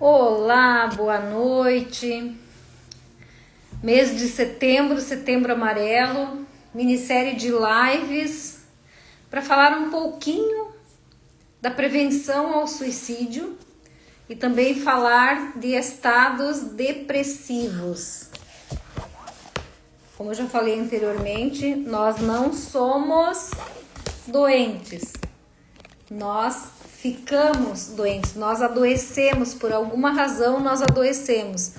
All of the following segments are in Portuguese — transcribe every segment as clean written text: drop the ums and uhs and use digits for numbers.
Olá, boa noite. Mês de setembro, setembro amarelo, minissérie de lives para falar um pouquinho da prevenção ao suicídio e também falar de estados depressivos. Como eu já falei anteriormente, nós não somos doentes, nós ficamos doentes, nós adoecemos, por alguma razão nós adoecemos.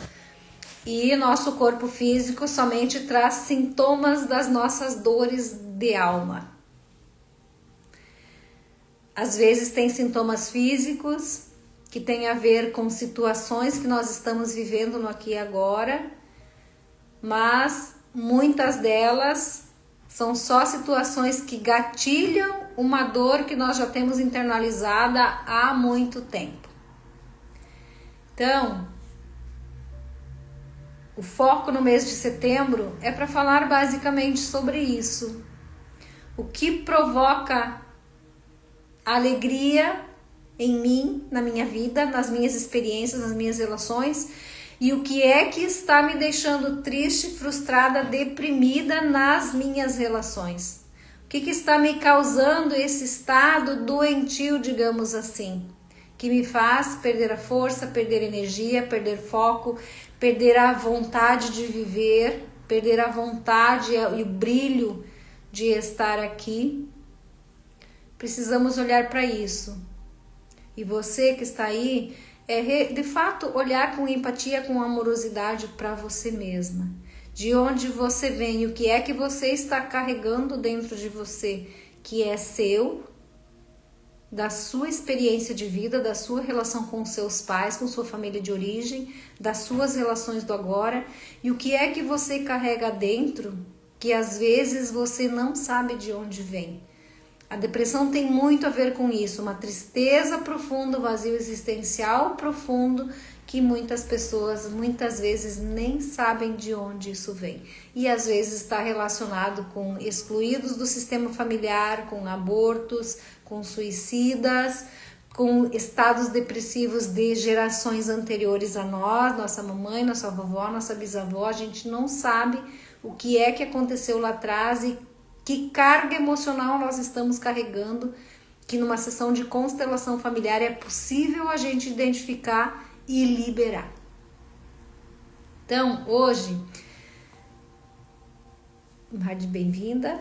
E nosso corpo físico somente traz sintomas das nossas dores de alma. Às vezes tem sintomas físicos que tem a ver com situações que nós estamos vivendo no aqui e agora, mas muitas delas são só situações que gatilham uma dor que nós já temos internalizada há muito tempo. Então, o foco no mês de setembro é para falar basicamente sobre isso. O que provoca alegria em mim, na minha vida, nas minhas experiências, nas minhas relações, e o que é que está me deixando triste, frustrada, deprimida nas minhas relações. O que está me causando esse estado doentio, digamos assim, que me faz perder a força, perder energia, perder foco, perder a vontade de viver, perder a vontade e o brilho de estar aqui. Precisamos olhar para isso. E você que está aí, de fato olhar com empatia, com amorosidade para você mesma. De onde você vem, o que é que você está carregando dentro de você, que é seu, da sua experiência de vida, da sua relação com seus pais, com sua família de origem, das suas relações do agora, e o que é que você carrega dentro, que às vezes você não sabe de onde vem. A depressão tem muito a ver com isso, uma tristeza profunda, um vazio existencial profundo, que muitas pessoas, muitas vezes, nem sabem de onde isso vem. E às vezes está relacionado com excluídos do sistema familiar, com abortos, com suicidas, com estados depressivos de gerações anteriores a nós, nossa mamãe, nossa vovó, nossa bisavó. A gente não sabe o que é que aconteceu lá atrás e que carga emocional nós estamos carregando, que numa sessão de constelação familiar é possível a gente identificar e liberar. Então, hoje, bem-vinda,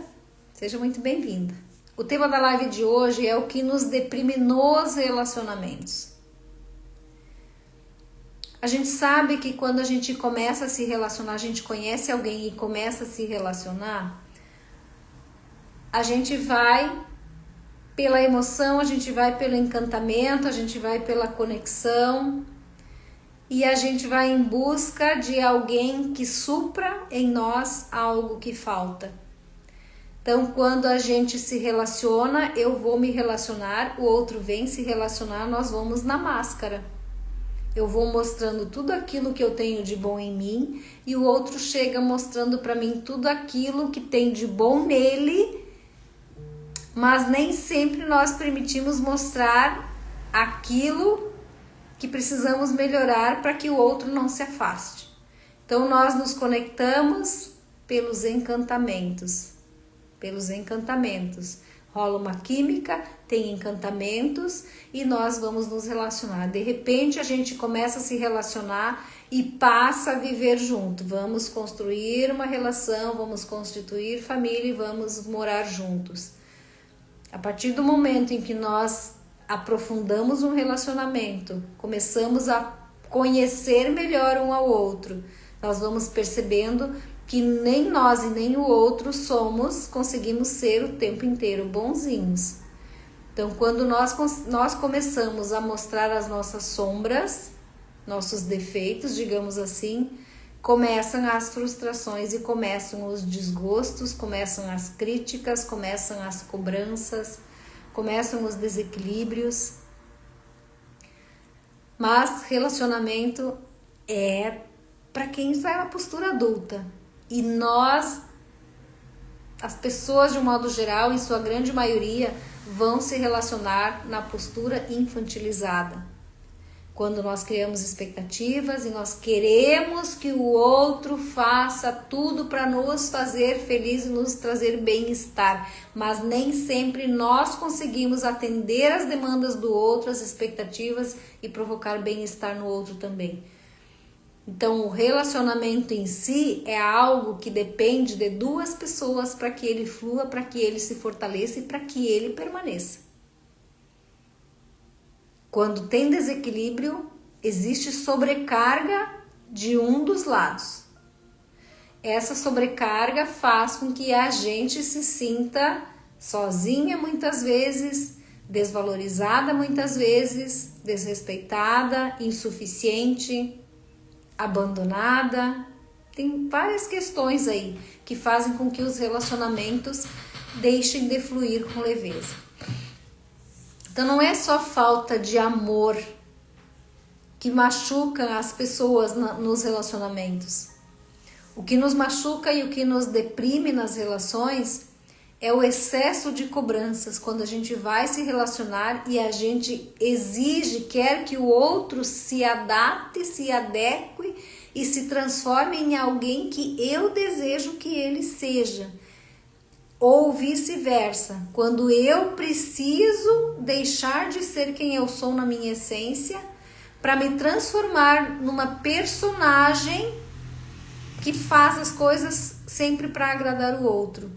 seja muito bem-vinda. O tema da live de hoje é o que nos deprime nos relacionamentos. A gente sabe que quando a gente começa a se relacionar, a gente conhece alguém e começa a se relacionar, a gente vai pela emoção, a gente vai pelo encantamento, a gente vai pela conexão e a gente vai em busca de alguém que supra em nós algo que falta. Então, quando a gente se relaciona, eu vou me relacionar, o outro vem se relacionar, nós vamos na máscara. Eu vou mostrando tudo aquilo que eu tenho de bom em mim e o outro chega mostrando para mim tudo aquilo que tem de bom nele, mas nem sempre nós permitimos mostrar aquilo que precisamos melhorar para que o outro não se afaste. Então nós nos conectamos pelos encantamentos. Rola uma química, tem encantamentos e nós vamos nos relacionar. De repente a gente começa a se relacionar e passa a viver junto. Vamos construir uma relação, vamos constituir família e vamos morar juntos. A partir do momento em que nós aprofundamos um relacionamento, começamos a conhecer melhor um ao outro, nós vamos percebendo que nem nós e nem o outro conseguimos ser o tempo inteiro bonzinhos. Então, quando nós começamos a mostrar as nossas sombras, nossos defeitos, digamos assim, começam as frustrações e começam os desgostos, começam as críticas, começam as cobranças, começam os desequilíbrios. Mas relacionamento é para quem está na postura adulta. E nós, as pessoas de um modo geral, em sua grande maioria, vão se relacionar na postura infantilizada. Quando nós criamos expectativas e nós queremos que o outro faça tudo para nos fazer felizes e nos trazer bem-estar, mas nem sempre nós conseguimos atender as demandas do outro, as expectativas e provocar bem-estar no outro também. Então, o relacionamento em si é algo que depende de duas pessoas para que ele flua, para que ele se fortaleça e para que ele permaneça. Quando tem desequilíbrio, existe sobrecarga de um dos lados. Essa sobrecarga faz com que a gente se sinta sozinha muitas vezes, desvalorizada muitas vezes, desrespeitada, insuficiente, abandonada. Tem várias questões aí que fazem com que os relacionamentos deixem de fluir com leveza. Então não é só falta de amor que machuca as pessoas nos relacionamentos. O que nos machuca e o que nos deprime nas relações é o excesso de cobranças, quando a gente vai se relacionar e a gente exige, quer que o outro se adapte, se adeque e se transforme em alguém que eu desejo que ele seja. Ou vice-versa, quando eu preciso deixar de ser quem eu sou na minha essência para me transformar numa personagem que faz as coisas sempre para agradar o outro.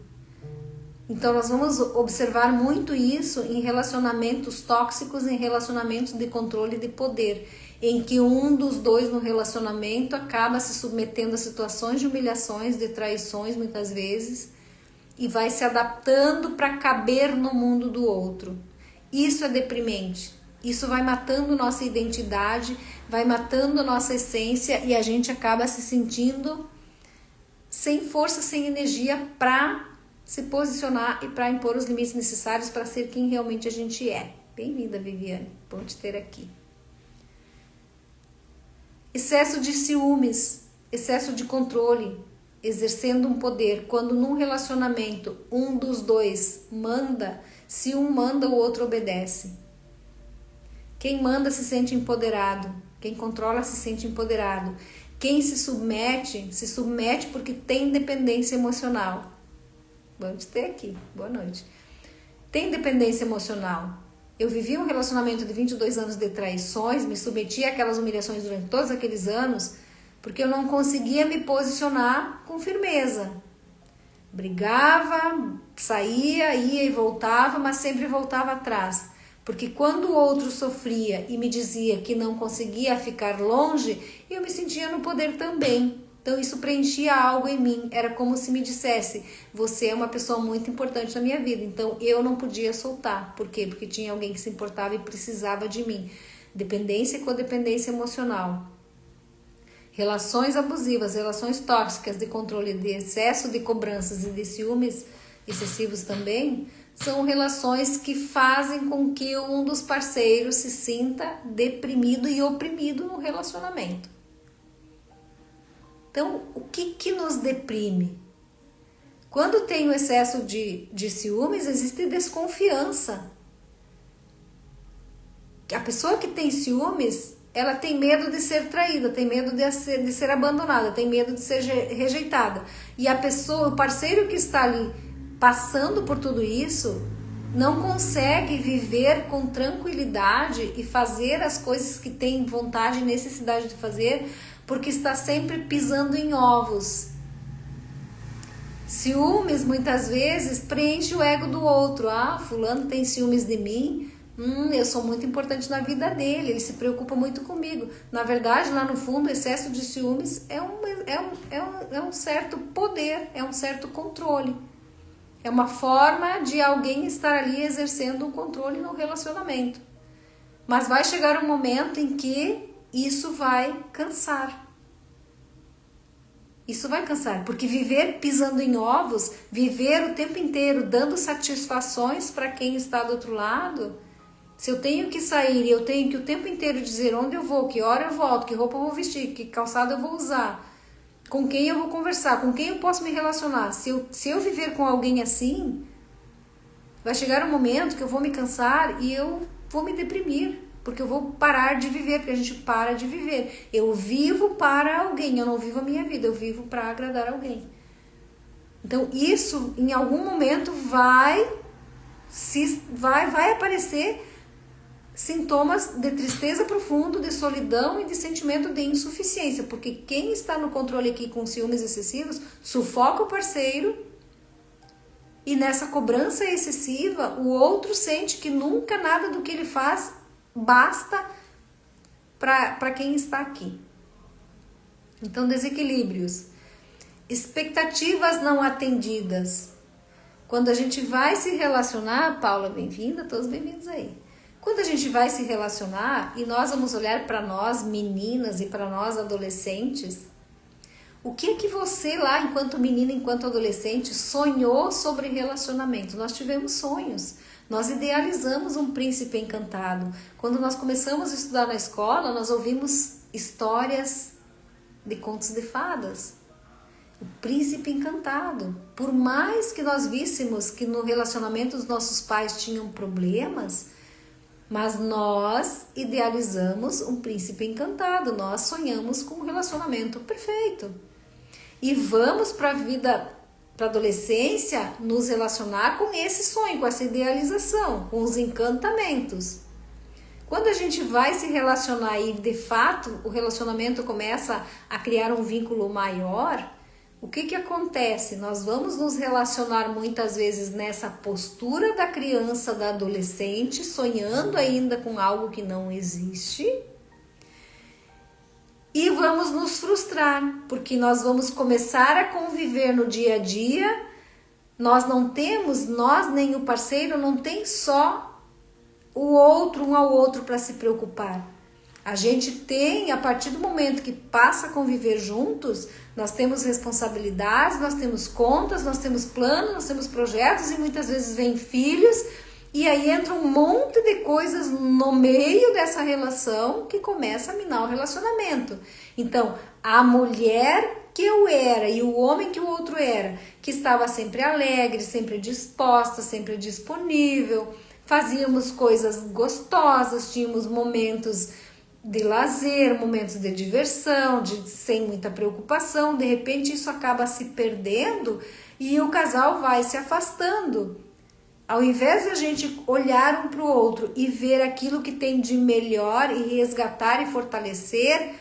Então nós vamos observar muito isso em relacionamentos tóxicos, em relacionamentos de controle de poder, em que um dos dois no relacionamento acaba se submetendo a situações de humilhações, de traições muitas vezes, e vai se adaptando para caber no mundo do outro. Isso é deprimente. Isso vai matando nossa identidade, vai matando nossa essência e a gente acaba se sentindo sem força, sem energia para se posicionar e para impor os limites necessários para ser quem realmente a gente é. Bem-vinda, Viviane. Bom te ter aqui. Excesso de ciúmes, excesso de controle, exercendo um poder. Quando num relacionamento um dos dois manda, se um manda, o outro obedece. Quem manda se sente empoderado, quem controla se sente empoderado. Quem se submete porque tem dependência emocional. Vamos ter aqui, boa noite. Tem dependência emocional. Eu vivi um relacionamento de 22 anos de traições, me submeti àquelas humilhações durante todos aqueles anos, porque eu não conseguia me posicionar com firmeza. Brigava, saía, ia e voltava, mas sempre voltava atrás. Porque quando o outro sofria e me dizia que não conseguia ficar longe, eu me sentia no poder também. Então isso preenchia algo em mim. Era como se me dissesse, você é uma pessoa muito importante na minha vida. Então eu não podia soltar. Por quê? Porque tinha alguém que se importava e precisava de mim. Dependência e codependência emocional. Relações abusivas, relações tóxicas de controle, de excesso de cobranças e de ciúmes excessivos também, são relações que fazem com que um dos parceiros se sinta deprimido e oprimido no relacionamento. Então, o que nos deprime? Quando tem o excesso de ciúmes, existe desconfiança. A pessoa que tem ciúmes, ela tem medo de ser traída, tem medo de ser abandonada, tem medo de ser rejeitada. E a pessoa, o parceiro que está ali passando por tudo isso, não consegue viver com tranquilidade e fazer as coisas que tem vontade e necessidade de fazer, porque está sempre pisando em ovos. Ciúmes, muitas vezes, preenche o ego do outro. Ah, fulano tem ciúmes de mim, eu sou muito importante na vida dele, ele se preocupa muito comigo. Na verdade, lá no fundo, o excesso de ciúmes é um certo poder, é um certo controle. É uma forma de alguém estar ali exercendo um controle no relacionamento. Mas vai chegar um momento em que isso vai cansar. Isso vai cansar, porque viver pisando em ovos, viver o tempo inteiro dando satisfações para quem está do outro lado, se eu tenho que sair e eu tenho que o tempo inteiro dizer onde eu vou, que hora eu volto, que roupa eu vou vestir, que calçado eu vou usar, com quem eu vou conversar, com quem eu posso me relacionar. Se eu viver com alguém assim, vai chegar um momento que eu vou me cansar e eu vou me deprimir, porque eu vou parar de viver, porque a gente para de viver. Eu vivo para alguém, eu não vivo a minha vida, eu vivo para agradar alguém. Então isso em algum momento vai aparecer sintomas de tristeza profunda, de solidão e de sentimento de insuficiência, porque quem está no controle aqui com ciúmes excessivos sufoca o parceiro, e nessa cobrança excessiva o outro sente que nunca nada do que ele faz basta para quem está aqui. Então, desequilíbrios, expectativas não atendidas. Quando a gente vai se relacionar, Paula, bem-vinda, todos bem-vindos aí. Quando a gente vai se relacionar e nós vamos olhar para nós meninas e para nós adolescentes, o que é que você lá, enquanto menina, enquanto adolescente, sonhou sobre relacionamento? Nós tivemos sonhos, nós idealizamos um príncipe encantado. Quando nós começamos a estudar na escola, nós ouvimos histórias de contos de fadas. O príncipe encantado. Por mais que nós víssemos que no relacionamento os nossos pais tinham problemas, mas nós idealizamos um príncipe encantado, nós sonhamos com um relacionamento perfeito. E vamos para a vida, para a adolescência, nos relacionar com esse sonho, com essa idealização, com os encantamentos. Quando a gente vai se relacionar e de fato o relacionamento começa a criar um vínculo maior, o que acontece? Nós vamos nos relacionar muitas vezes nessa postura da criança, da adolescente, sonhando ainda com algo que não existe. E vamos nos frustrar, porque nós vamos começar a conviver no dia a dia. Nós nem o parceiro, não tem só o outro, um ao outro para se preocupar. A gente tem, a partir do momento que passa a conviver juntos, nós temos responsabilidades, nós temos contas, nós temos planos, nós temos projetos e muitas vezes vem filhos e aí entra um monte de coisas no meio dessa relação que começa a minar o relacionamento. Então, a mulher que eu era e o homem que o outro era, que estava sempre alegre, sempre disposta, sempre disponível, fazíamos coisas gostosas, tínhamos momentos de lazer, momentos de diversão, sem muita preocupação. De repente isso acaba se perdendo e o casal vai se afastando. Ao invés de a gente olhar um para o outro e ver aquilo que tem de melhor e resgatar e fortalecer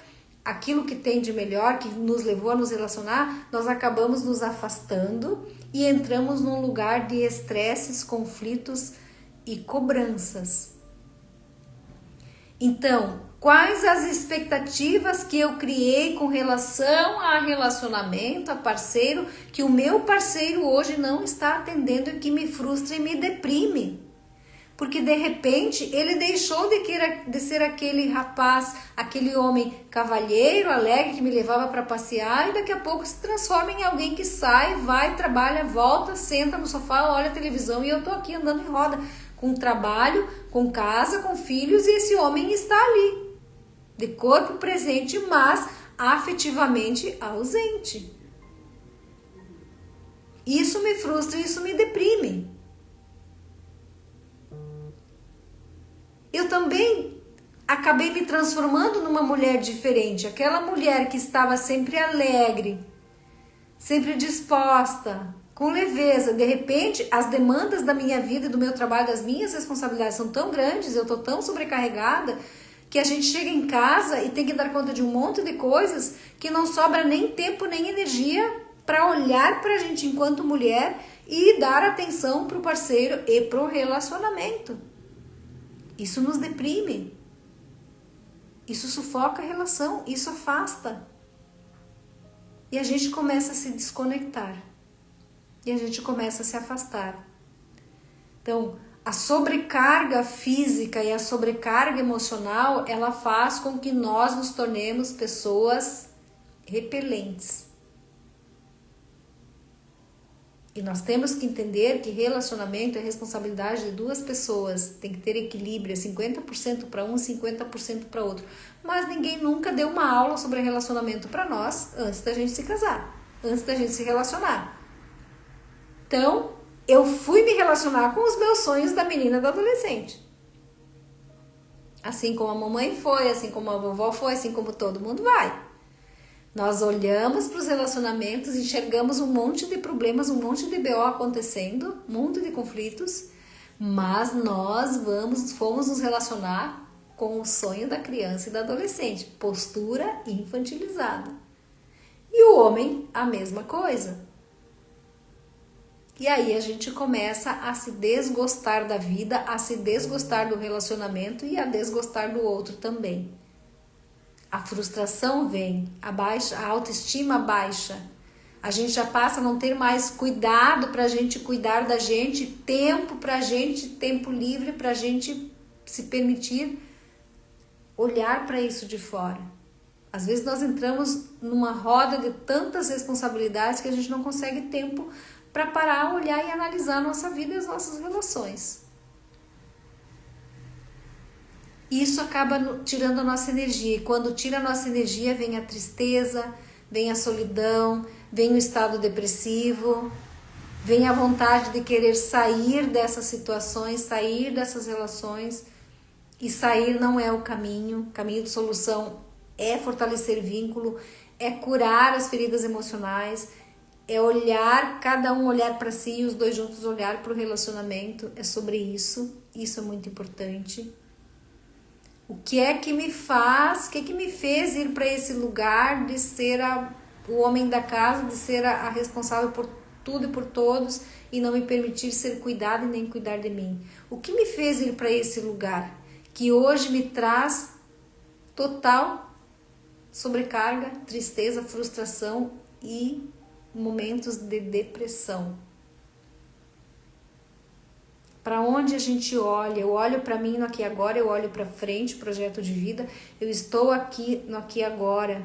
aquilo que tem de melhor, que nos levou a nos relacionar, nós acabamos nos afastando e entramos num lugar de estresses, conflitos e cobranças. Então, quais as expectativas que eu criei com relação a relacionamento, a parceiro, que o meu parceiro hoje não está atendendo e que me frustra e me deprime? Porque de repente ele deixou de ser aquele rapaz, aquele homem cavalheiro, alegre, que me levava para passear, e daqui a pouco se transforma em alguém que sai, vai, trabalha, volta, senta no sofá, olha a televisão e eu tô aqui andando em roda, com trabalho, com casa, com filhos, e esse homem está ali, de corpo presente, mas afetivamente ausente. Isso me frustra, isso me deprime. Eu também acabei me transformando numa mulher diferente. Aquela mulher que estava sempre alegre, sempre disposta, com leveza. De repente, as demandas da minha vida e do meu trabalho, das minhas responsabilidades são tão grandes, eu estou tão sobrecarregada, que a gente chega em casa e tem que dar conta de um monte de coisas que não sobra nem tempo, nem energia para olhar para a gente enquanto mulher e dar atenção para o parceiro e para o relacionamento. Isso nos deprime. Isso sufoca a relação, isso afasta. E a gente começa a se desconectar. E a gente começa a se afastar. Então, a sobrecarga física e a sobrecarga emocional, ela faz com que nós nos tornemos pessoas repelentes. E nós temos que entender que relacionamento é responsabilidade de duas pessoas. Tem que ter equilíbrio, 50% para um, 50% para outro. Mas ninguém nunca deu uma aula sobre relacionamento para nós antes da gente se casar, antes da gente se relacionar. Então, eu fui me relacionar com os meus sonhos da menina e da adolescente. Assim como a mamãe foi, assim como a vovó foi, assim como todo mundo vai. Nós olhamos para os relacionamentos, enxergamos um monte de problemas, um monte de BO acontecendo, um monte de conflitos, mas nós fomos nos relacionar com o sonho da criança e da adolescente, postura infantilizada. E o homem, a mesma coisa. E aí a gente começa a se desgostar da vida, a se desgostar do relacionamento e a desgostar do outro também. A frustração vem, a autoestima baixa. A gente já passa a não ter mais cuidado pra gente cuidar da gente, tempo pra gente, tempo livre pra gente se permitir olhar para isso de fora. Às vezes nós entramos numa roda de tantas responsabilidades que a gente não consegue tempo para parar, olhar e analisar a nossa vida e as nossas relações. Isso acaba tirando a nossa energia. E quando tira a nossa energia, vem a tristeza, vem a solidão, vem o estado depressivo, vem a vontade de querer sair dessas situações, sair dessas relações. E sair não é o caminho. O caminho de solução é fortalecer vínculo, é curar as feridas emocionais, é olhar, cada um olhar para si e os dois juntos olhar para o relacionamento. É sobre isso. Isso é muito importante. O que é que me faz, o que é que me fez ir para esse lugar de ser o homem da casa, de ser a responsável por tudo e por todos e não me permitir ser cuidado e nem cuidar de mim? O que me fez ir para esse lugar que hoje me traz total sobrecarga, tristeza, frustração e momentos de depressão? Para onde a gente olha? Eu olho para mim no aqui e agora, eu olho para frente, projeto de vida, eu estou aqui no aqui e agora,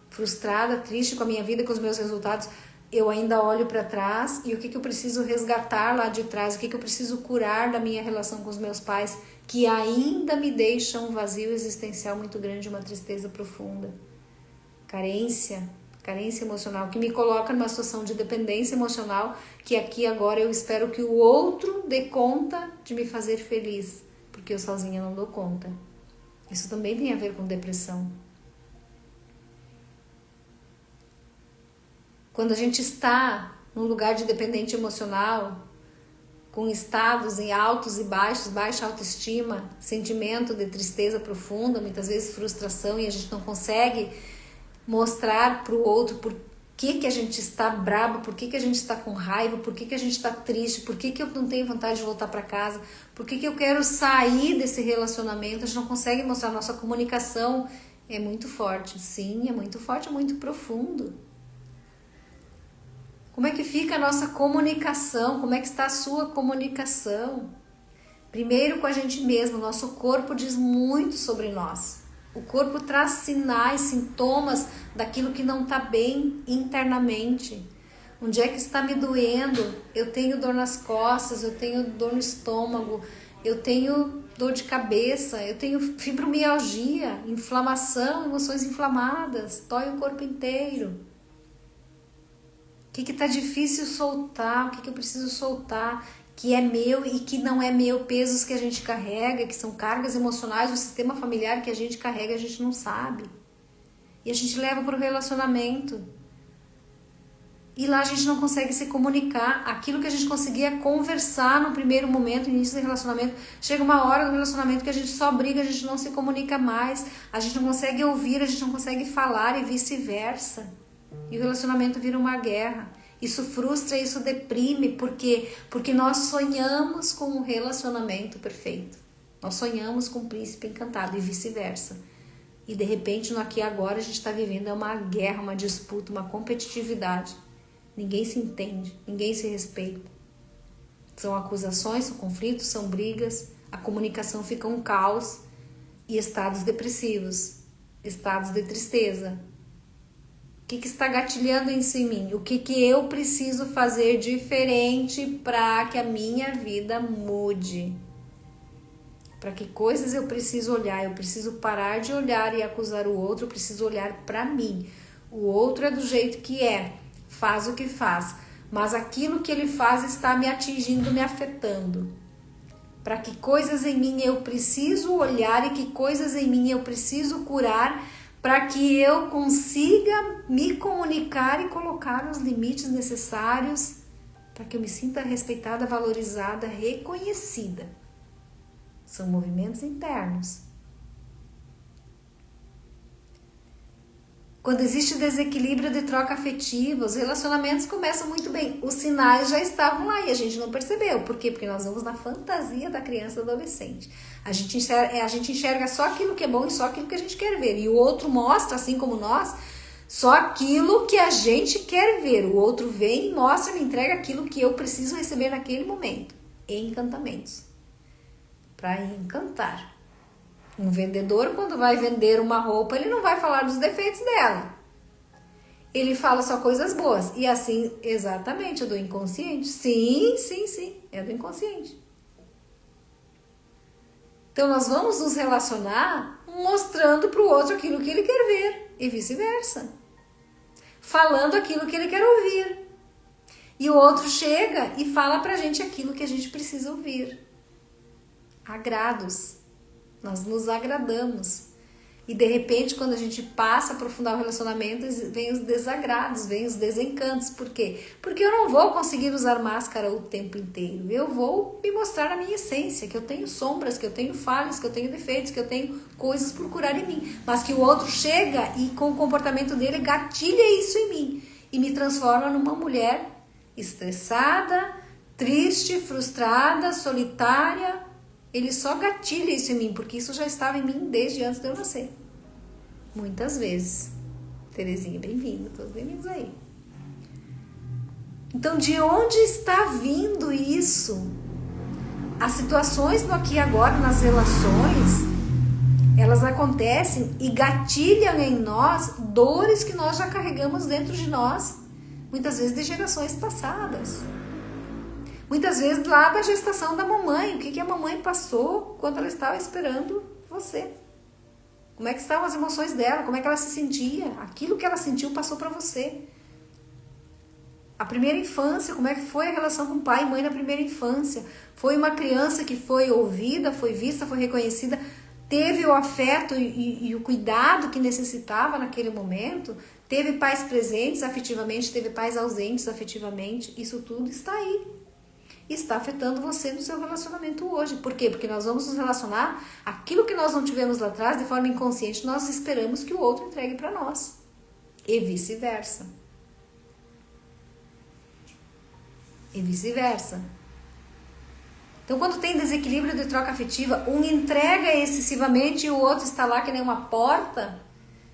frustrada, triste com a minha vida, com os meus resultados, eu ainda olho para trás e o que eu preciso resgatar lá de trás, o que eu preciso curar da minha relação com os meus pais, que ainda me deixam um vazio existencial muito grande, uma tristeza profunda, carência emocional, que me coloca numa situação de dependência emocional, que aqui agora eu espero que o outro dê conta de me fazer feliz, porque eu sozinha não dou conta. Isso também tem a ver com depressão. Quando a gente está num lugar de dependente emocional, com estados em altos e baixos, baixa autoestima, sentimento de tristeza profunda, muitas vezes frustração, e a gente não consegue mostrar para o outro por que a gente está bravo, por que a gente está com raiva, por que a gente está triste, por que eu não tenho vontade de voltar para casa, por que eu quero sair desse relacionamento. A gente não consegue mostrar. Nossa comunicação é muito forte. Sim, é muito forte, é muito profundo. Como é que fica a nossa comunicação? Como é que está a sua comunicação? Primeiro com a gente mesmo. Nosso corpo diz muito sobre nós. O corpo traz sinais, sintomas daquilo que não está bem internamente. Onde é que está me doendo? Eu tenho dor nas costas, eu tenho dor no estômago, eu tenho dor de cabeça, eu tenho fibromialgia, inflamação, emoções inflamadas, dói o corpo inteiro. O que está difícil soltar? O que eu preciso soltar? Que é meu e que não é meu, pesos que a gente carrega, que são cargas emocionais do sistema familiar que a gente carrega, a gente não sabe. E a gente leva para o relacionamento. E lá a gente não consegue se comunicar. Aquilo que a gente conseguia conversar no primeiro momento, no início do relacionamento, chega uma hora no relacionamento que a gente só briga, a gente não se comunica mais, a gente não consegue ouvir, a gente não consegue falar e vice-versa. E o relacionamento vira uma guerra. Isso frustra, isso deprime, porque nós sonhamos com um relacionamento perfeito. Nós sonhamos com um príncipe encantado e vice-versa. E de repente, no aqui e agora, a gente está vivendo uma guerra, uma disputa, uma competitividade. Ninguém se entende, ninguém se respeita. São acusações, são conflitos, são brigas, a comunicação fica um caos e estados depressivos, estados de tristeza. O que está gatilhando isso em mim? O que eu preciso fazer diferente para que a minha vida mude? Para que coisas eu preciso olhar? Eu preciso parar de olhar e acusar o outro, eu preciso olhar para mim. O outro é do jeito que é, faz o que faz, mas aquilo que ele faz está me atingindo, me afetando. para que coisas em mim eu preciso olhar e que coisas em mim eu preciso curar, para que eu consiga me comunicar e colocar os limites necessários para que eu me sinta respeitada, valorizada, reconhecida. São movimentos internos. Quando existe desequilíbrio de troca afetiva, os relacionamentos começam muito bem. Os sinais já estavam lá e a gente não percebeu. Por quê? Porque nós vamos na fantasia da criança e do adolescente. A gente enxerga só aquilo que é bom e só aquilo que a gente quer ver. E o outro mostra, assim como nós, só aquilo que a gente quer ver. O outro vem e mostra, me entrega aquilo que eu preciso receber naquele momento. Encantamentos. Para encantar. Um vendedor, quando vai vender uma roupa, ele não vai falar dos defeitos dela. Ele fala só coisas boas. E assim, exatamente, é do inconsciente. Sim, é do inconsciente. Então, nós vamos nos relacionar mostrando para o outro aquilo que ele quer ver. E vice-versa. Falando aquilo que ele quer ouvir. E o outro chega e fala pra gente aquilo que a gente precisa ouvir. Agrados. Nós nos agradamos. E de repente, quando a gente passa a aprofundar o relacionamento, vem os desagrados, vem os desencantos. Por quê? Porque eu não vou conseguir usar máscara o tempo inteiro. Eu vou me mostrar a minha essência, que eu tenho sombras, que eu tenho falhas, que eu tenho defeitos, que eu tenho coisas por curar em mim. Mas que o outro chega e com o comportamento dele gatilha isso em mim. E me transforma numa mulher estressada, triste, frustrada, solitária. Ele só gatilha isso em mim, porque isso já estava em mim desde antes de eu nascer. Muitas vezes. Terezinha, bem-vinda, todos bem-vindos aí. Então, de onde está vindo isso? As situações no aqui e agora, nas relações, elas acontecem e gatilham em nós dores que nós já carregamos dentro de nós, muitas vezes de gerações passadas. Muitas vezes lá da gestação da mamãe, o que a mamãe passou quando ela estava esperando você. Como é que estavam as emoções dela, como é que ela se sentia, aquilo que ela sentiu passou para você. A primeira infância, como é que foi a relação com pai e mãe na primeira infância? Foi uma criança que foi ouvida, foi vista, foi reconhecida, teve o afeto e o cuidado que necessitava naquele momento, teve pais presentes afetivamente, teve pais ausentes afetivamente, isso tudo está aí. Está afetando você no seu relacionamento hoje. Por quê? Porque nós vamos nos relacionar, aquilo que nós não tivemos lá atrás, de forma inconsciente, nós esperamos que o outro entregue para nós. E vice-versa. E vice-versa. Então, quando tem desequilíbrio de troca afetiva, um entrega excessivamente e o outro está lá que nem uma porta,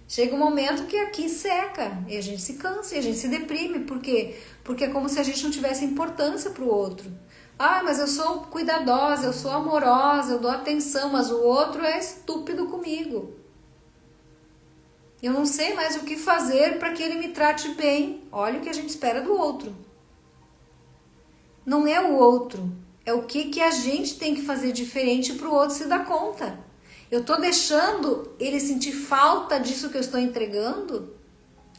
chega um momento que aqui seca, e a gente se cansa, e a gente se deprime. Por quê? Porque é como se a gente não tivesse importância para o outro. Ah, mas eu sou cuidadosa, eu sou amorosa, eu dou atenção, mas o outro é estúpido comigo. Eu não sei mais o que fazer para que ele me trate bem. Olha o que a gente espera do outro. Não é o outro, é o que a gente tem que fazer diferente para o outro se dar conta. Eu estou deixando ele sentir falta disso que eu estou entregando?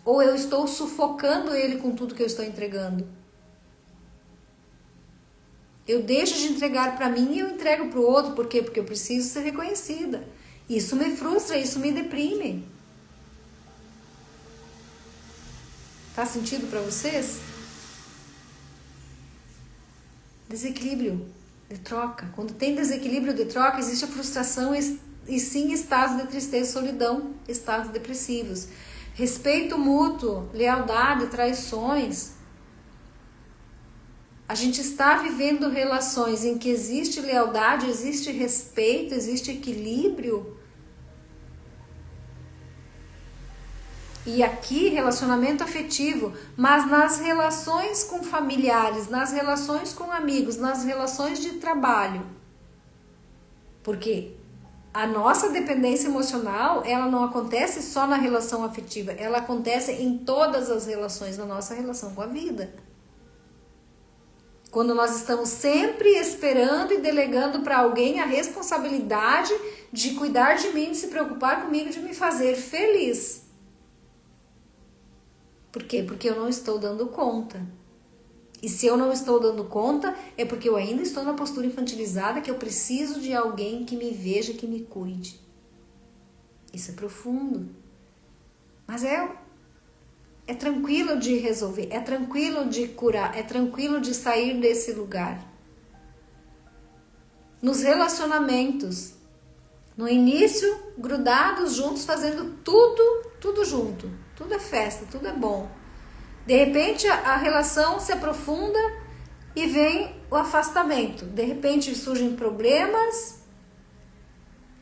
Ou eu estou sufocando ele com tudo que eu estou entregando? Eu deixo de entregar para mim e eu entrego para o outro. Por quê? Porque eu preciso ser reconhecida. Isso me frustra, isso me deprime. Faz sentido para vocês? Desequilíbrio de troca. Quando tem desequilíbrio de troca, existe a frustração e sim estados de tristeza e solidão, estados depressivos. Respeito mútuo, lealdade, traições. A gente está vivendo relações em que existe lealdade, existe respeito, existe equilíbrio. E aqui, relacionamento afetivo, mas nas relações com familiares, nas relações com amigos, nas relações de trabalho. Porque a nossa dependência emocional, ela não acontece só na relação afetiva, ela acontece em todas as relações, na nossa relação com a vida. Quando nós estamos sempre esperando e delegando para alguém a responsabilidade de cuidar de mim, de se preocupar comigo, de me fazer feliz. Por quê? Porque eu não estou dando conta. E se eu não estou dando conta, é porque eu ainda estou na postura infantilizada, que eu preciso de alguém que me veja, que me cuide. Isso é profundo. Mas é tranquilo de resolver, é tranquilo de curar, é tranquilo de sair desse lugar. Nos relacionamentos, no início, grudados juntos, fazendo tudo junto. Tudo é festa, tudo é bom. De repente a relação se aprofunda e vem o afastamento. De repente surgem problemas,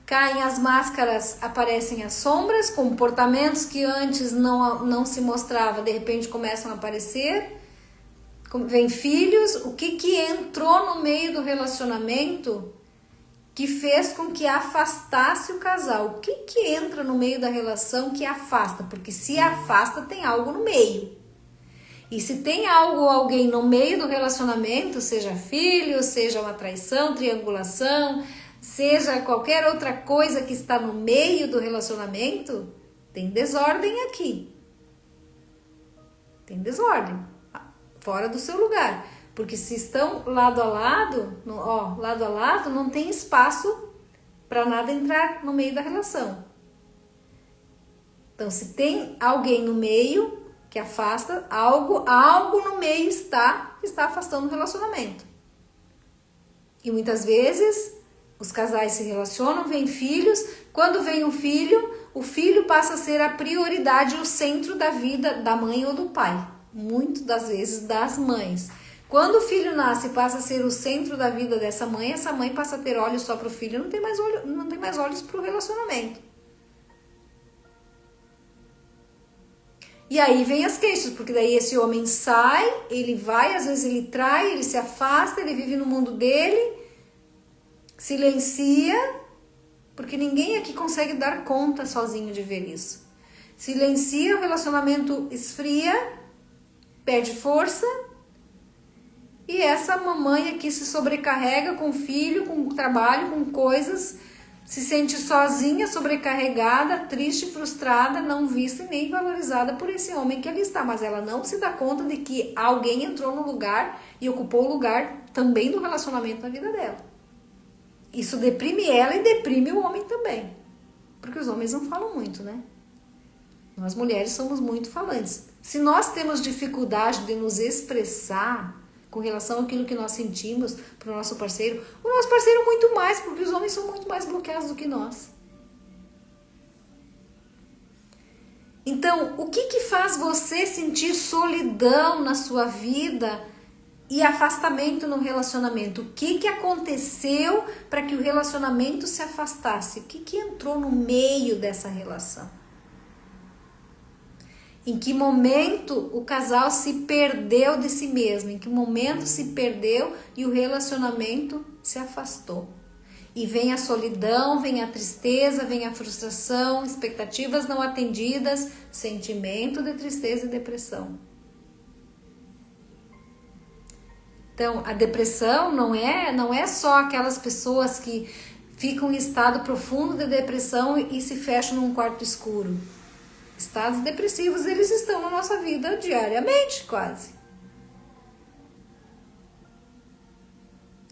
caem as máscaras, aparecem as sombras, comportamentos que antes não se mostrava, de repente começam a aparecer. Vem filhos. O que entrou no meio do relacionamento que fez com que afastasse o casal? O que entra no meio da relação que afasta? Porque se afasta, tem algo no meio. E se tem algo ou alguém no meio do relacionamento, seja filho, seja uma traição, triangulação, seja qualquer outra coisa que está no meio do relacionamento, tem desordem aqui. Tem desordem, fora do seu lugar. Porque se estão lado a lado, não tem espaço para nada entrar no meio da relação. Então, se tem alguém no meio que afasta, algo no meio está afastando o relacionamento. E muitas vezes os casais se relacionam, vêm filhos. Quando vem o filho passa a ser a prioridade, o centro da vida da mãe ou do pai. Muitas das vezes das mães. Quando o filho nasce, passa a ser o centro da vida dessa mãe, essa mãe passa a ter olhos só para o filho, não tem mais olhos para o relacionamento. E aí vem as queixas, porque daí esse homem sai, ele vai, às vezes ele trai, ele se afasta, ele vive no mundo dele, silencia, porque ninguém aqui consegue dar conta sozinho de ver isso. Silencia, o relacionamento esfria, perde força, e essa mamãe aqui se sobrecarrega com o filho, com o trabalho, com coisas, se sente sozinha, sobrecarregada, triste, frustrada, não vista e nem valorizada por esse homem que ali está. Mas ela não se dá conta de que alguém entrou no lugar e ocupou o lugar também do relacionamento na vida dela. Isso deprime ela e deprime o homem também. Porque os homens não falam muito, né? Nós mulheres somos muito falantes. Se nós temos dificuldade de nos expressar com relação àquilo que nós sentimos para o nosso parceiro muito mais, porque os homens são muito mais bloqueados do que nós. Então, o que faz você sentir solidão na sua vida e afastamento no relacionamento? O que aconteceu para que o relacionamento se afastasse? O que entrou no meio dessa relação? Em que momento o casal se perdeu de si mesmo? Em que momento se perdeu e o relacionamento se afastou? E vem a solidão, vem a tristeza, vem a frustração, expectativas não atendidas, sentimento de tristeza e depressão. Então, a depressão não é só aquelas pessoas que ficam em estado profundo de depressão e se fecham num quarto escuro. Estados depressivos, eles estão na nossa vida diariamente, quase.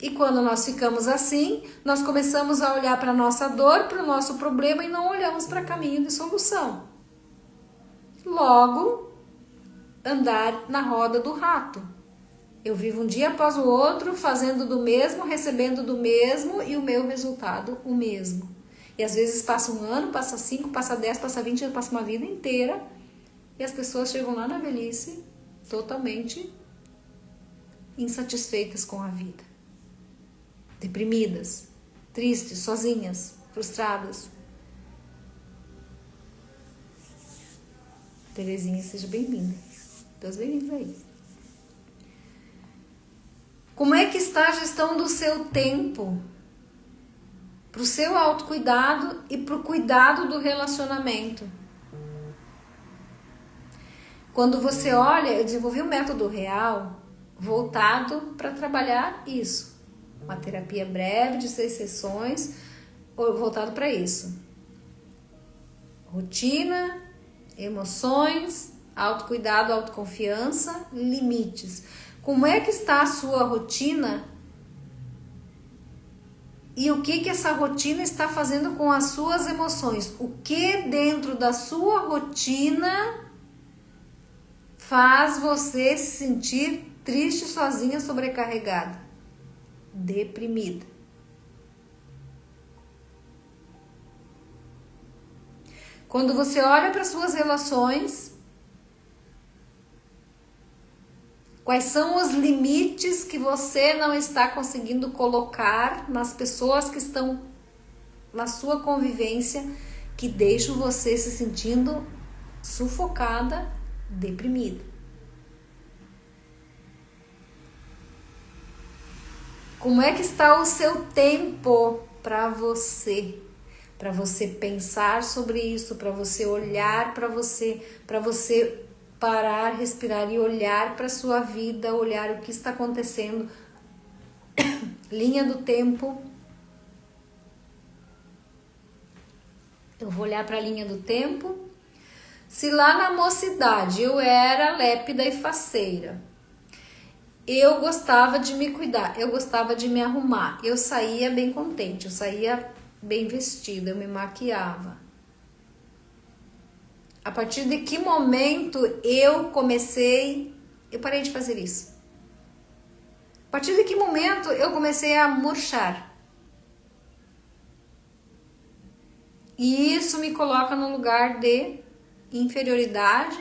E quando nós ficamos assim, nós começamos a olhar para a nossa dor, para o nosso problema e não olhamos para caminho de solução. Logo, andar na roda do rato. Eu vivo um dia após o outro, fazendo do mesmo, recebendo do mesmo e o meu resultado o mesmo. E às vezes passa 1 ano, passa 5, passa 10, passa 20, passa uma vida inteira e as pessoas chegam lá na velhice totalmente insatisfeitas com a vida. Deprimidas, tristes, sozinhas, frustradas. Terezinha, seja bem-vinda. Deus bem-vindos aí. Como é que está a gestão do seu tempo? Para o seu autocuidado e para o cuidado do relacionamento. Quando você olha, eu desenvolvi um método real voltado para trabalhar isso. Uma terapia breve de 6 sessões voltado para isso. Rotina, emoções, autocuidado, autoconfiança, limites. Como é que está a sua rotina? E o que essa rotina está fazendo com as suas emoções? O que dentro da sua rotina faz você se sentir triste, sozinha, sobrecarregada, deprimida? Quando você olha para suas relações, quais são os limites que você não está conseguindo colocar nas pessoas que estão na sua convivência, que deixam você se sentindo sufocada, deprimida? Como é que está o seu tempo para você? Para você pensar sobre isso, para você olhar para você parar, respirar e olhar para a sua vida, olhar o que está acontecendo. Linha do tempo. Eu vou olhar para a linha do tempo. Se lá na mocidade eu era lépida e faceira, eu gostava de me cuidar, eu gostava de me arrumar, eu saía bem contente, eu saía bem vestida, eu me maquiava. A partir de que momento eu parei de fazer isso? A partir de que momento eu comecei a murchar? E isso me coloca no lugar de inferioridade,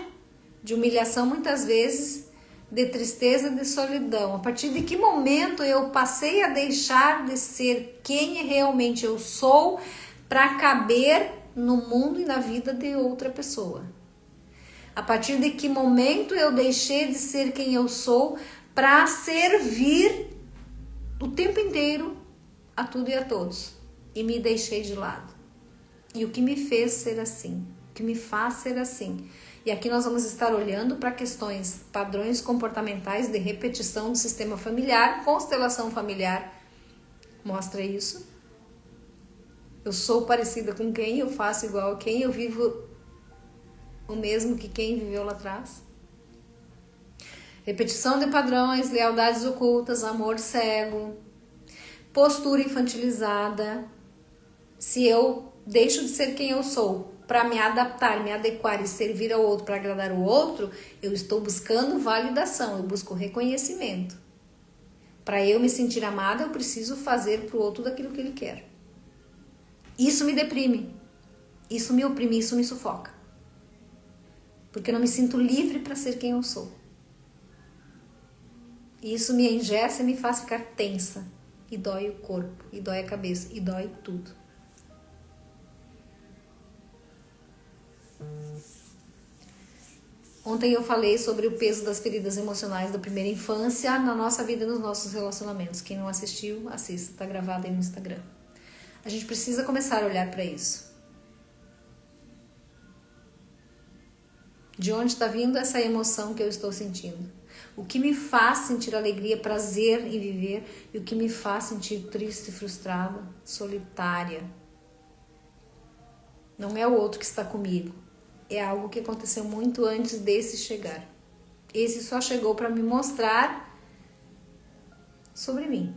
de humilhação muitas vezes, de tristeza, de solidão. A partir de que momento eu passei a deixar de ser quem realmente eu sou para caber no mundo e na vida de outra pessoa? A partir de que momento eu deixei de ser quem eu sou para servir o tempo inteiro a tudo e a todos e me deixei de lado? E o que me fez ser assim? O que me faz ser assim? E aqui nós vamos estar olhando para questões, padrões comportamentais de repetição do sistema familiar. Constelação familiar mostra isso. Eu sou parecida com quem, eu faço igual a quem, eu vivo o mesmo que quem viveu lá atrás. Repetição de padrões, lealdades ocultas, amor cego, postura infantilizada. Se eu deixo de ser quem eu sou para me adaptar, me adequar e servir ao outro, para agradar o outro, eu estou buscando validação, eu busco reconhecimento. Para eu me sentir amada, eu preciso fazer para o outro daquilo que ele quer. Isso me deprime, isso me oprime, isso me sufoca. Porque eu não me sinto livre para ser quem eu sou. E isso me engessa e me faz ficar tensa. E dói o corpo, e dói a cabeça, e dói tudo. Ontem eu falei sobre o peso das feridas emocionais da primeira infância na nossa vida e nos nossos relacionamentos. Quem não assistiu, assista, tá gravado aí no Instagram. A gente precisa começar a olhar para isso. De onde está vindo essa emoção que eu estou sentindo? O que me faz sentir alegria, prazer em viver e o que me faz sentir triste, frustrada, solitária? Não é o outro que está comigo. É algo que aconteceu muito antes desse chegar. Esse só chegou para me mostrar sobre mim.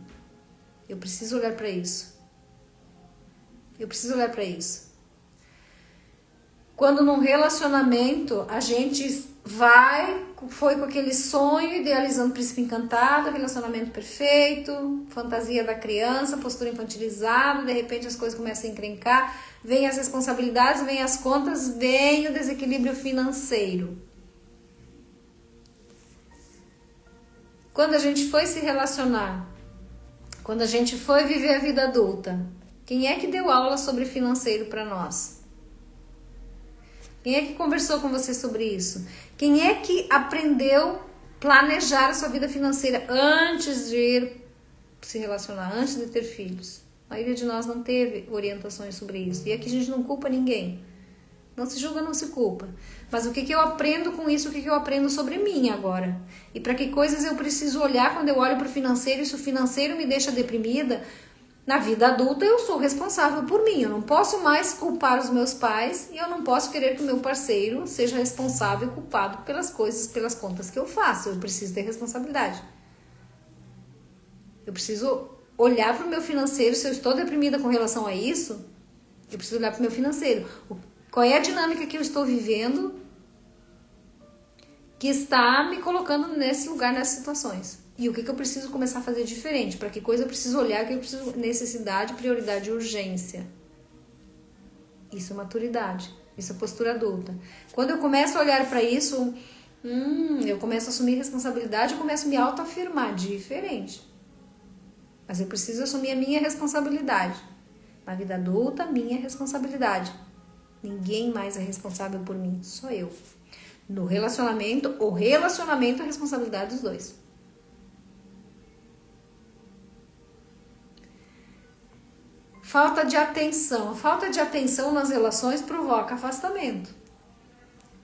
Eu preciso olhar para isso. Eu preciso olhar para isso. Quando num relacionamento a gente foi com aquele sonho, idealizando o príncipe encantado, relacionamento perfeito, fantasia da criança, postura infantilizada, de repente as coisas começam a encrencar, vem as responsabilidades, vem as contas, vem o desequilíbrio financeiro. Quando a gente foi se relacionar, quando a gente foi viver a vida adulta, quem é que deu aula sobre financeiro para nós? Quem é que conversou com você sobre isso? Quem é que aprendeu a planejar a sua vida financeira antes de se relacionar, antes de ter filhos? A maioria de nós não teve orientações sobre isso. E aqui a gente não culpa ninguém. Não se julga, não se culpa. Mas o que eu aprendo com isso? O que eu aprendo sobre mim agora? E para que coisas eu preciso olhar quando eu olho para o financeiro? E se o financeiro me deixa deprimida, na vida adulta eu sou responsável por mim. Eu não posso mais culpar os meus pais e eu não posso querer que o meu parceiro seja responsável e culpado pelas coisas, pelas contas que eu faço. Eu preciso ter responsabilidade. Eu preciso olhar para o meu financeiro. Se eu estou deprimida com relação a isso, eu preciso olhar para o meu financeiro. Qual é a dinâmica que eu estou vivendo que está me colocando nesse lugar, nessas situações? E o que eu preciso começar a fazer diferente? Para que coisa eu preciso olhar? Que eu preciso? Necessidade, prioridade e urgência. Isso é maturidade. Isso é postura adulta. Quando eu começo a olhar para isso, eu começo a assumir responsabilidade, eu começo a me autoafirmar. Diferente. Mas eu preciso assumir a minha responsabilidade. Na vida adulta, minha responsabilidade. Ninguém mais é responsável por mim, só eu. No relacionamento, o relacionamento é a responsabilidade dos dois. Falta de atenção. A falta de atenção nas relações provoca afastamento.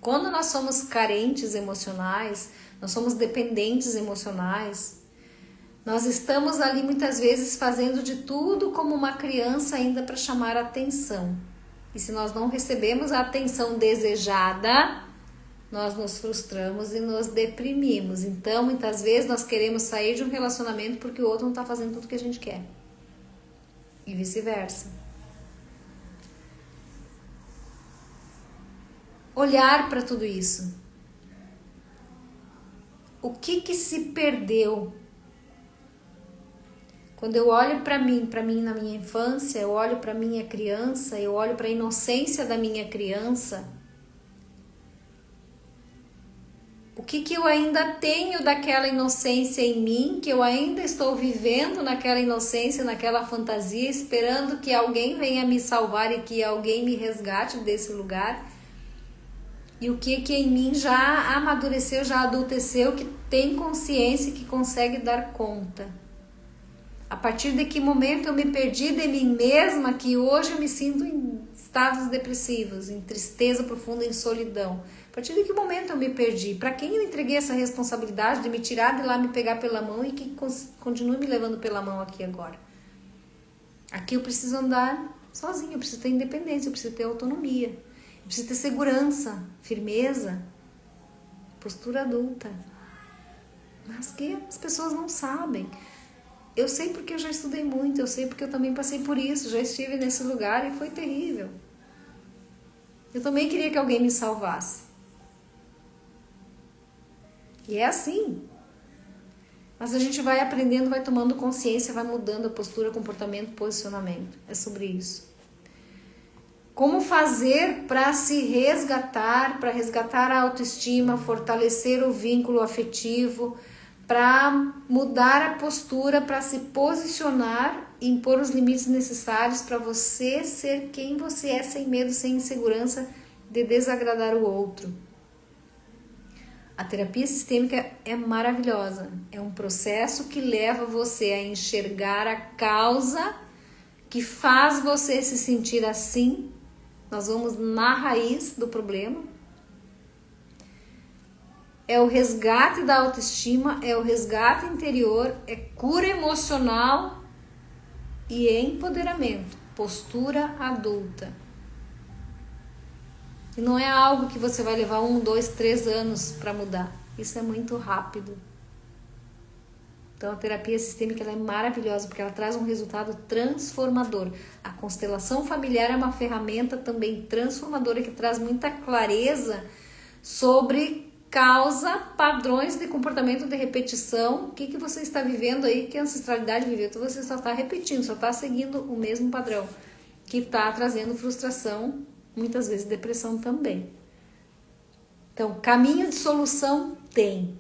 Quando nós somos carentes emocionais, nós somos dependentes emocionais, nós estamos ali muitas vezes fazendo de tudo como uma criança ainda para chamar atenção. E se nós não recebemos a atenção desejada, nós nos frustramos e nos deprimimos. Então, muitas vezes, nós queremos sair de um relacionamento porque o outro não está fazendo tudo que a gente quer. E vice-versa. Olhar para tudo isso. O que se perdeu? Quando eu olho para mim na minha infância, eu olho para minha criança, eu olho para a inocência da minha criança, o que eu ainda tenho daquela inocência em mim, que eu ainda estou vivendo naquela inocência, naquela fantasia, esperando que alguém venha me salvar e que alguém me resgate desse lugar. E o que em mim já amadureceu, já adulteceu, que tem consciência e que consegue dar conta. A partir de que momento eu me perdi de mim mesma, que hoje eu me sinto em estados depressivos, em tristeza profunda, em solidão. A partir de que momento eu me perdi? Para quem eu entreguei essa responsabilidade de me tirar de lá, me pegar pela mão e que continue me levando pela mão aqui agora? Aqui eu preciso andar sozinha, eu preciso ter independência, eu preciso ter autonomia, eu preciso ter segurança, firmeza, postura adulta. Mas que as pessoas não sabem. Eu sei porque eu já estudei muito, eu sei porque eu também passei por isso, já estive nesse lugar e foi terrível. Eu também queria que alguém me salvasse. E é assim. Mas a gente vai aprendendo, vai tomando consciência, vai mudando a postura, comportamento, posicionamento. É sobre isso. Como fazer para se resgatar, para resgatar a autoestima, fortalecer o vínculo afetivo, para mudar a postura, para se posicionar e impor os limites necessários para você ser quem você é, sem medo, sem insegurança de desagradar o outro. A terapia sistêmica é maravilhosa. É um processo que leva você a enxergar a causa que faz você se sentir assim. Nós vamos na raiz do problema. É o resgate da autoestima, é o resgate interior, é cura emocional e é empoderamento, postura adulta. E não é algo que você vai levar 1, 2, 3 anos para mudar. Isso é muito rápido. Então a terapia sistêmica ela é maravilhosa porque ela traz um resultado transformador. A constelação familiar é uma ferramenta também transformadora que traz muita clareza sobre causa, padrões de comportamento de repetição. O que você está vivendo aí, que a ancestralidade viveu? Então você só está repetindo, só está seguindo o mesmo padrão, que está trazendo frustração, muitas vezes depressão também. Então, caminho de solução tem,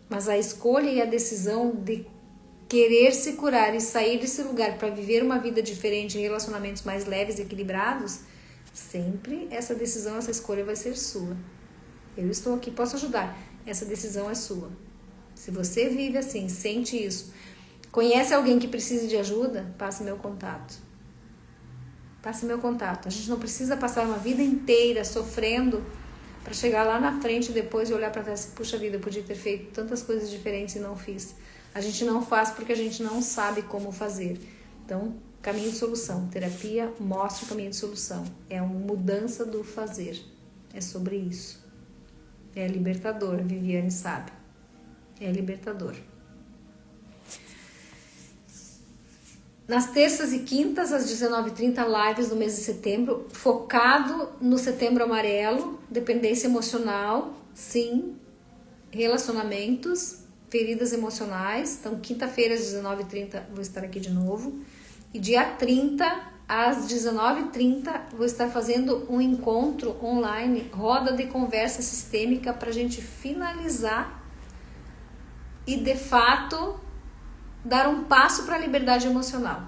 mas a escolha e a decisão de querer se curar e sair desse lugar para viver uma vida diferente, relacionamentos mais leves e equilibrados, sempre essa decisão, essa escolha vai ser sua. Eu estou aqui, posso ajudar. Essa decisão é sua. Se você vive assim, sente isso, conhece alguém que precise de ajuda, passe meu contato. Passe meu contato. A gente não precisa passar uma vida inteira sofrendo para chegar lá na frente depois e olhar para trás e puxa vida, eu podia ter feito tantas coisas diferentes e não fiz. A gente não faz porque a gente não sabe como fazer. Então, caminho de solução. Terapia mostra o caminho de solução. É uma mudança do fazer. É sobre isso. É libertador, a Viviane sabe. É libertador. Nas terças e quintas, às 19h30, lives no mês de setembro, focado no Setembro Amarelo, dependência emocional, sim, relacionamentos, feridas emocionais. Então, quinta-feira, às 19h30, vou estar aqui de novo. E dia 30, às 19h30, vou estar fazendo um encontro online, roda de conversa sistêmica, para a gente finalizar e, de fato, dar um passo para a liberdade emocional.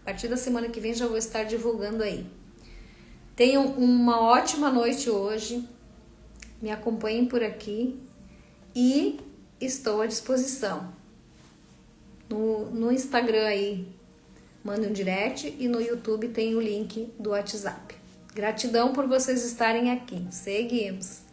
A partir da semana que vem já vou estar divulgando aí. Tenham uma ótima noite hoje. Me acompanhem por aqui e estou à disposição. No Instagram aí, manda um direct, e no YouTube tem o link do WhatsApp. Gratidão por vocês estarem aqui. Seguimos.